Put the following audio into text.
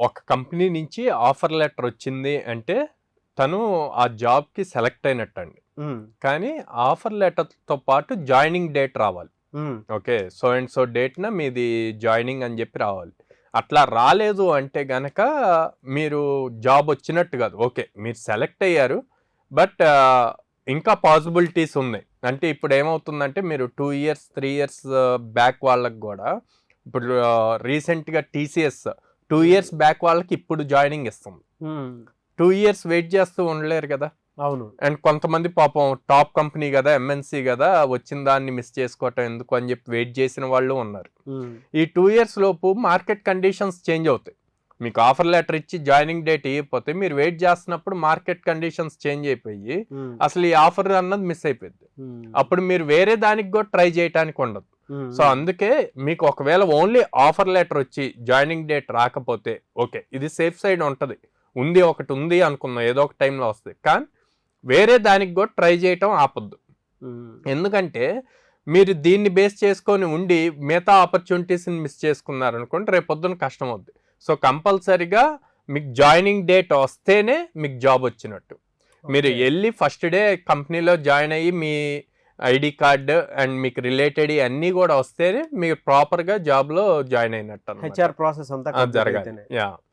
ఒక కంపెనీ నుంచి offer letter వచ్చింది అంటే తను ఆ జాబ్కి సెలెక్ట్ అయినట్టండి. కానీ ఆఫర్ లెటర్తో పాటు జాయినింగ్ డేట్ రావాలి. ఓకే, సో అండ్ సో డేట్న మీది జాయినింగ్ అని చెప్పి రావాలి. అట్లా రాలేదు అంటే గనక మీరు జాబ్ వచ్చినట్టు కాదు. ఓకే, మీరు సెలెక్ట్ అయ్యారు, బట్ ఇంకా పాసిబిలిటీస్ ఉన్నాయి. అంటే ఇప్పుడు ఏమవుతుందంటే మీరు 2 years 3 years బ్యాక్ వాళ్ళకి కూడా ఇప్పుడు రీసెంట్గా టీసీఎస్ 2 years బ్యాక్ వాళ్ళకి ఇప్పుడు జాయినింగ్ ఇస్తుంది. 2 years వెయిట్ చేస్తూ ఉండలేరు కదా. అవును. అండ్ కొంతమంది పాపం టాప్ కంపెనీ కదా, ఎంఎన్సీ కదా, వచ్చిన దాన్ని మిస్ చేసుకోవటం ఎందుకు అని చెప్పి వెయిట్ చేసిన వాళ్ళు ఉన్నారు. ఈ 2 years లోపు మార్కెట్ కండిషన్స్ చేంజ్ అవుతాయి. మీకు ఆఫర్ లెటర్ ఇచ్చి జాయినింగ్ డేట్ ఇవ్వకపోతే మీరు వెయిట్ చేస్తున్నప్పుడు మార్కెట్ కండిషన్స్ చేంజ్ అయిపోయి అసలు ఈ ఆఫర్ అన్నది మిస్ అయిపోయింది. అప్పుడు మీరు వేరే దానికి కూడా ట్రై చేయడానికి ఉండదు. సో అందుకే మీకు ఒకవేళ ఓన్లీ ఆఫర్ లెటర్ వచ్చి జాయినింగ్ డేట్ రాకపోతే ఓకే, ఇది సేఫ్ సైడ్ ఉంటుంది. ఒకటి ఉంది అనుకున్నాం, ఏదో ఒక టైంలో వస్తుంది. కానీ వేరే దానికి కూడా ట్రై చేయటం ఆపొద్దు. ఎందుకంటే మీరు దీన్ని బేస్ చేసుకొని ఉండి మిగతా ఆపర్చునిటీస్ని మిస్ చేసుకున్నారనుకోండి, రేపు పొద్దున కష్టం అవుద్ది. సో కంపల్సరీగా మీకు జాయినింగ్ డేట్ వస్తేనే మీకు జాబ్ వచ్చినట్టు. మీరు వెళ్ళి ఫస్ట్ డే కంపెనీలో జాయిన్ అయ్యి మీ ఐడి కార్డు అండ్ మీకు రిలేటెడ్ అన్నీ కూడా వస్తేనే మీరు ప్రాపర్గా జాబ్లో జాయిన్ అయినట్టు హెచ్ఆర్ ప్రాసెస్ అంతా జరగాలి. యా.